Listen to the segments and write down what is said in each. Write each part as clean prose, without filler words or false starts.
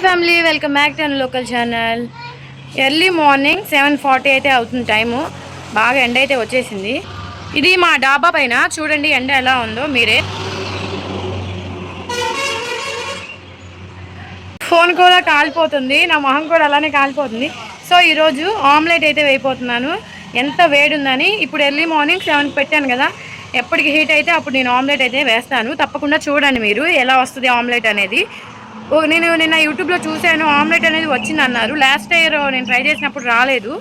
Family welcome back to local channel. Early morning 7:40 అయితే అవుతుంది time. బాగా ఎండ అయితే వచ్చేసింది. ఇది మా డాబా పైన చూడండి ఎండ ఎలా ఉందో మీరే. ఫోన్ కూడా కాలిపోతుంది, నా మొహం కూడా అలానే కాలిపోతుంది. సో ఈరోజు ఆమ్లెట్ అయితే వేయిపోతున్నాను. ఎంత వేడి ఉందని. ఇప్పుడు ఎర్లీ మార్నింగ్ 7 పెట్టాను కదా, ఎప్పటికి హీట్ అయితే అప్పుడు నేను ఆమ్లెట్ అయితే వేస్తాను. తప్పకుండా చూడండి మీరు ఎలా వస్తుంది ఆమ్లెట్ అనేది. నేను నిన్న యూట్యూబ్లో చూశాను, ఆమ్లెట్ అనేది వచ్చింది అన్నారు. లాస్ట్ ఇయర్ నేను ట్రై చేసినప్పుడు రాలేదు,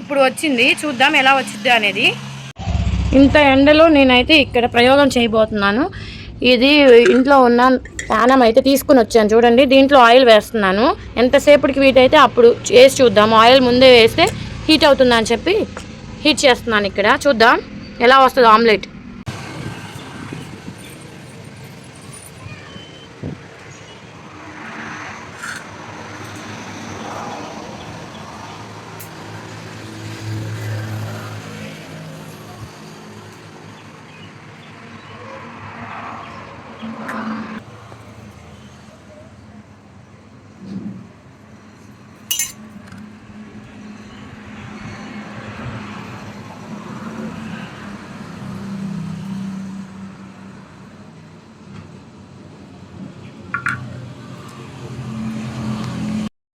ఇప్పుడు వచ్చింది. చూద్దాం ఎలా వచ్చింది అనేది. ఇంత ఎండలో నేనైతే ఇక్కడ ప్రయోగం చేయబోతున్నాను. ఇది ఇంట్లో ఉన్న ప్యానం అయితే తీసుకుని వచ్చాను చూడండి. దీంట్లో ఆయిల్ వేస్తున్నాను. ఎంతసేపటికి వీటైతే అప్పుడు వేసి చూద్దాం. ఆయిల్ ముందే వేస్తే హీట్ అవుతుందని చెప్పి హీట్ చేస్తున్నాను. ఇక్కడ చూద్దాం ఎలా వస్తుంది ఆమ్లెట్.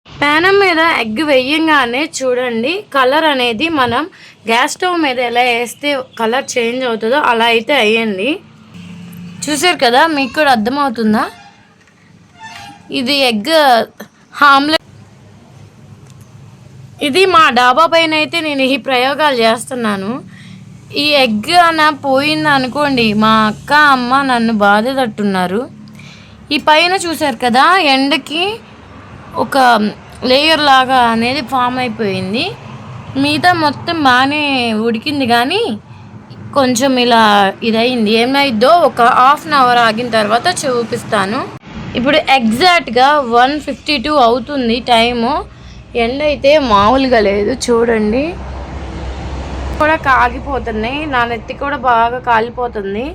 ప్యానం మీద ఎగ్ వేయంగానే చూడండి కలర్ అనేది మనం గ్యాస్ స్టవ్ మీద ఎలా వేస్తే కలర్ చేంజ్ అవుతుందో అలా అయితే అయ్యింది. చూసారు కదా, మీకు కూడా అర్థమవుతుందా? ఇది ఎగ్ ఆమ్లెట్. ఇది మా డాబా పైన అయితే నేను ఈ ప్రయోగాలు చేస్తున్నాను. ఈ ఎగ్ అన్న పోయింది అనుకోండి, మా అక్క అమ్మ నన్ను బాధేటట్టున్నారు. ఈ పైన చూసారు కదా, ఎండకి ఒక లేయర్ లాగా అనేది ఫామ్ అయిపోయింది. మిగతా మొత్తం బాగానే ఉడికింది, కానీ కొంచెం ఇలా ఇదయింది. ఏమైందో ఒక హాఫ్ అన్ అవర్ ఆగిన తర్వాత చూపిస్తాను. ఇప్పుడు ఎగ్జాక్ట్గా 1:52 అవుతుంది టైము. ఎండ అయితే మామూలుగా లేదు చూడండి. కూడా కాగిపోతున్నాయి, నా నెత్తి కూడా బాగా కాలిపోతుంది.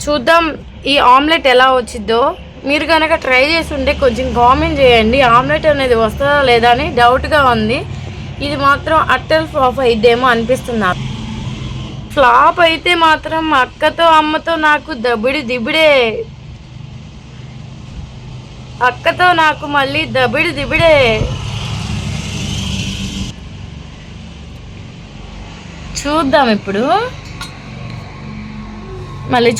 చూద్దాం ఈ ఆమ్లెట్ ఎలా వచ్చిద్దో. మీరు కనుక ట్రై చేసి ఉంటే కొంచెం కామెంట్ చేయండి. ఆమ్లెట్ అనేది వస్తుందా లేదా అని డౌట్గా ఉంది. ఇది మాత్రం అట్టల్ ఫ్లాప్ అయిద్దేమో అనిపిస్తుంది. ఫ్లాప్ అయితే మాత్రం అక్కతో అమ్మతో నాకు దిబిడే. అక్కతో నాకు మళ్ళీ దిబిడే. చూద్దాం ఇప్పుడు, మళ్ళీ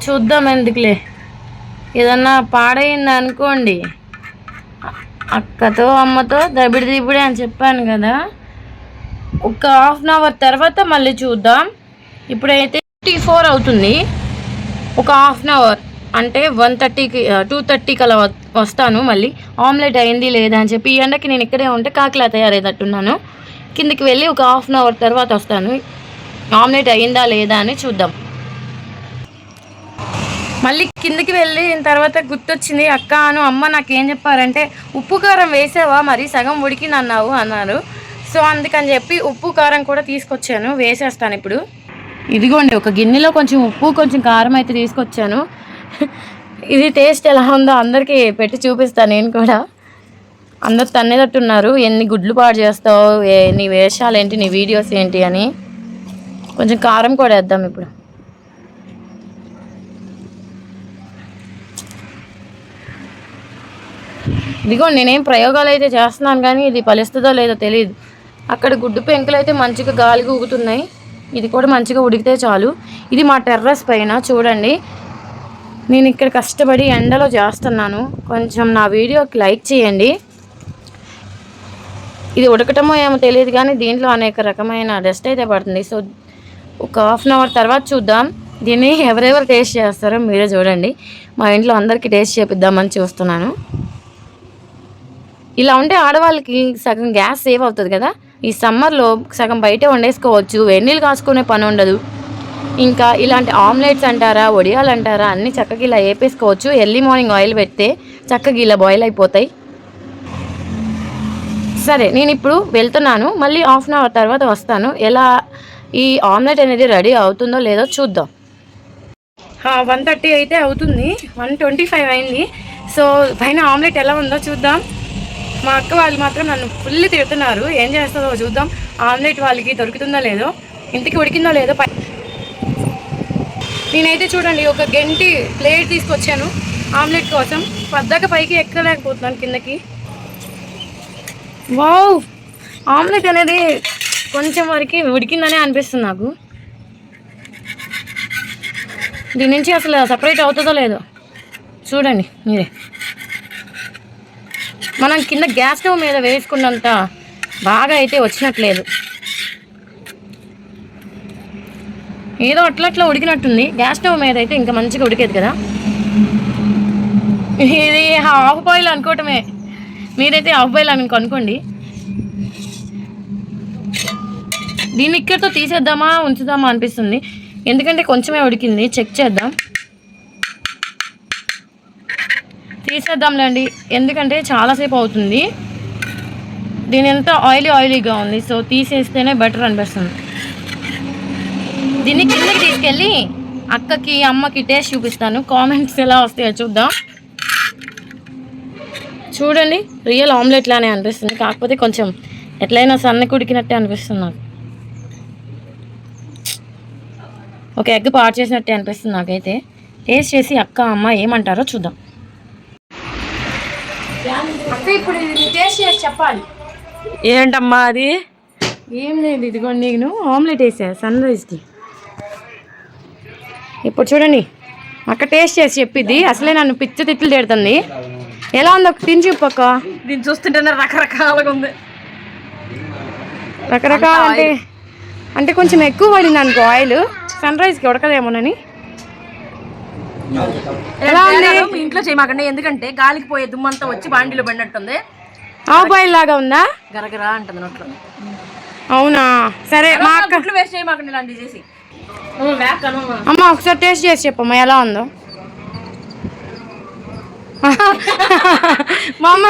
చూద్దాం ఎందుకులే. ఏదన్నా పాడైంది అనుకోండి, అక్కతో అమ్మతో దిబిడే అని చెప్పాను కదా. ఒక హాఫ్ అన్ అవర్ తర్వాత మళ్ళీ చూద్దాం. ఇప్పుడైతే 2:34 అవుతుంది. ఒక హాఫ్ అన్ అవర్ అంటే 1:30కి 2:30 కలా వస్తాను. మళ్ళీ ఆమ్లెట్ అయింది లేదా అని చెప్పి. ఈ ఎండకి నేను ఇక్కడే ఉంటే కాకిలా తయారయ్యేటట్టున్నాను. కిందికి వెళ్ళి ఒక హాఫ్ అన్ అవర్ తర్వాత వస్తాను. ఆమ్లెట్ అయిందా లేదా అని చూద్దాం. మళ్ళీ కిందికి వెళ్ళిన తర్వాత గుర్తొచ్చింది, అక్క అమ్మ నాకేం చెప్పారంటే, ఉప్పు కారం వేసావా మరి, సగం ఉడికింది అన్నారు. సో అందుకని చెప్పి ఉప్పు కారం కూడా తీసుకొచ్చాను, వేసేస్తాను ఇప్పుడు. ఇదిగోండి ఒక గిన్నెలో కొంచెం ఉప్పు కొంచెం కారం అయితే తీసుకొచ్చాను. ఇది టేస్ట్ ఎలా ఉందో అందరికీ పెట్టి చూపిస్తాను నేను కూడా. అందరు తన్నేటట్టున్నారు, ఎన్ని గుడ్లు పాడు చేస్తావు, నీ వేషాలు ఏంటి, నీ వీడియోస్ ఏంటి అని. కొంచెం కారం కూడా వేద్దాం ఇప్పుడు. ఇదిగో నేనేం ప్రయోగాలు అయితే చేస్తున్నాను, కానీ ఇది ఫలిస్తుందో లేదో తెలియదు. అక్కడ గుడ్డు పెంకులు అయితే మంచిగా గాలిగా ఊగుతున్నాయి. ఇది కూడా మంచిగా ఉడికితే చాలు. ఇది మా టెర్రస్ పైన చూడండి. నేను ఇక్కడ కష్టపడి ఎండలో చేస్తున్నాను. కొంచెం నా వీడియోకి లైక్ చేయండి. ఇది ఉడకటమో ఏమో తెలియదు, కానీ దీంట్లో అనేక రకమైన డస్ట్ అయితే పడుతుంది. సో ఒక హాఫ్ అన్ అవర్ తర్వాత చూద్దాం. దీన్ని ఎవరెవరు టేస్ట్ చేస్తారో మీరే చూడండి. మా ఇంట్లో అందరికీ టేస్ట్ చేపిద్దామని చూస్తున్నాను. ఇలా ఉంటే ఆడవాళ్ళకి సగం గ్యాస్ సేవ్ అవుతుంది కదా. ఈ సమ్మర్లో సగం బయటే వండేసుకోవచ్చు, వెన్నీళ్ళు కాసుకునే పని ఉండదు. ఇంకా ఇలాంటి ఆమ్లెట్స్ అంటారా, వడియాలు అంటారా, అన్నీ చక్కగా ఇలా వేపేసుకోవచ్చు. ఎర్లీ మార్నింగ్ ఆయిల్ పెడితే చక్కగా ఇలా బాయిల్ అయిపోతాయి. సరే నేను ఇప్పుడు వెళ్తున్నాను, మళ్ళీ హాఫ్ అన్ అవర్ తర్వాత వస్తాను. ఎలా ఈ ఆమ్లెట్ అనేది రెడీ అవుతుందో లేదో చూద్దాం. 1:30 అయితే అవుతుంది, 1:25 అయింది. సో పైన ఆమ్లెట్ ఎలా ఉందో చూద్దాం. మా అక్క వాళ్ళు మాత్రం నన్ను ఫుల్ తిడుతున్నారు. ఏం చేస్తుందో చూద్దాం. ఆమ్లెట్ వాళ్ళకి దొరుకుతుందో లేదో, ఇంటికి ఉడికిందో లేదో. నేనైతే చూడండి ఒక గంటి ప్లేట్ తీసుకొచ్చాను ఆమ్లెట్ కోసం. పద్దాక పైకి ఎక్కలేకపోతున్నాను కిందకి. వావ్, ఆమ్లెట్ అనేది కొంచెం వరకు ఉడికిందనే అనిపిస్తుంది నాకు. దీని నుంచి అసలు సపరేట్ అవుతుందో లేదో చూడండి మీరే. మనం కింద గ్యాస్ స్టవ్ మీద వేసుకున్నంత బాగా అయితే వచ్చినట్లేదు. ఏదో అట్లా ఉడికినట్టుంది. గ్యాస్ స్టవ్ మీద అయితే ఇంకా మంచిగా ఉడికేది కదా. ఇది హాఫ్ బాయిల్ అనుకోవటమే, మీరైతే హాఫ్ బాయిల్ అని అనుకోండి. దీన్ని ఇక్కడితో తీసేద్దామా ఉంచుదామా అనిపిస్తుంది, ఎందుకంటే కొంచెమే ఉడికింది. చెక్ చేద్దాం. తీసేద్దాంలేండి, ఎందుకంటే చాలాసేపు అవుతుంది. దీని ఎంత ఆయిలీగా ఉంది. సో తీసేస్తేనే బెటర్ అనిపిస్తుంది. దీన్ని కిందకి తీసుకెళ్ళి అక్కకి అమ్మకి టేస్ట్ చూపిస్తాను. కామెంట్స్ ఎలా వస్తాయో చూద్దాం. చూడండి, రియల్ ఆమ్లెట్ లానే అనిపిస్తుంది, కాకపోతే కొంచెం ఎట్లయినా సన్నకి ఉడికినట్టే అనిపిస్తుంది నాకు. ఒక ఎగ్ పాడు చేసినట్టే అనిపిస్తుంది నాకైతే. టేస్ట్ చేసి అక్క అమ్మ ఏమంటారో చూద్దాం. అక్క ఇప్పుడు ఇది టేస్ట్ చేసి చెప్పాలి. ఏంటమ్మా అది? ఏం లేదు, ఇదిగోండి నేను ఆమ్లెట్ వేసా సన్ రైజ్కి. ఇప్పుడు చూడండి అక్క టేస్ట్ చేసి చెప్పిద్ది. అసలే నన్ను పిచ్చి తిట్లు తిడుతుంది. ఎలా ఉంది ఒక తిని చెప్పక్క. దీన్ని చూస్తుంటేనే రకరకాలుగా ఉంది. రకరకాల అంటే కొంచెం ఎక్కువ పడింది అనుకో ఆయిల్. సన్ రైజ్కి ఉడకదేమోనని. ఎలా ఉంది? మీ ఇంట్లో చేయమాకండి, ఎందుకంటే గాలికి పోయే దుమ్మంతా వచ్చి బాండీలో పడినట్టుంది. ఆవు బాయిల్ లాగా ఉందా? గరగరా అంటుంది నోట్లో. అవునా, సరే. మా అక్క వేస్ట్ చేయమాకండి ఇలాంటివి చేసి. అమ్మ ఒకసారి టేస్ట్ చేసి చెప్పమ్మా ఎలా ఉందో. మా అమ్మ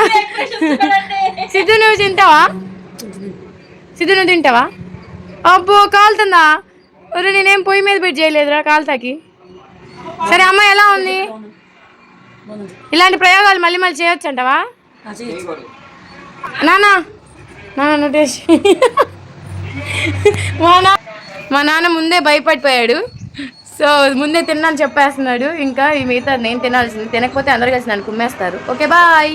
సిద్ధు నువ్వు తింటావా? సిద్ధు నువ్వు తింటావా? అబ్బో కాలుతుందా? ఒరే నేనేం పొయ్యి మీద పెట్టి చేయలేదురా కాలుతాకి. సరే అమ్మ ఎలా ఉంది? ఇలాంటి ప్రయోగాలు మళ్ళీ మళ్ళీ చేయొచ్చు అంటావా? నాన్న నువ్వు టేస్ట్. మా నాన్న ముందే భయపడిపోయాడు. సో ముందే తిన్నాను చెప్పేస్తున్నాడు. ఇంకా ఈ మిగతా నేను తినాల్సింది. తినకపోతే అందరు కలిసి నన్ను కుమ్మేస్తారు. Okay bye.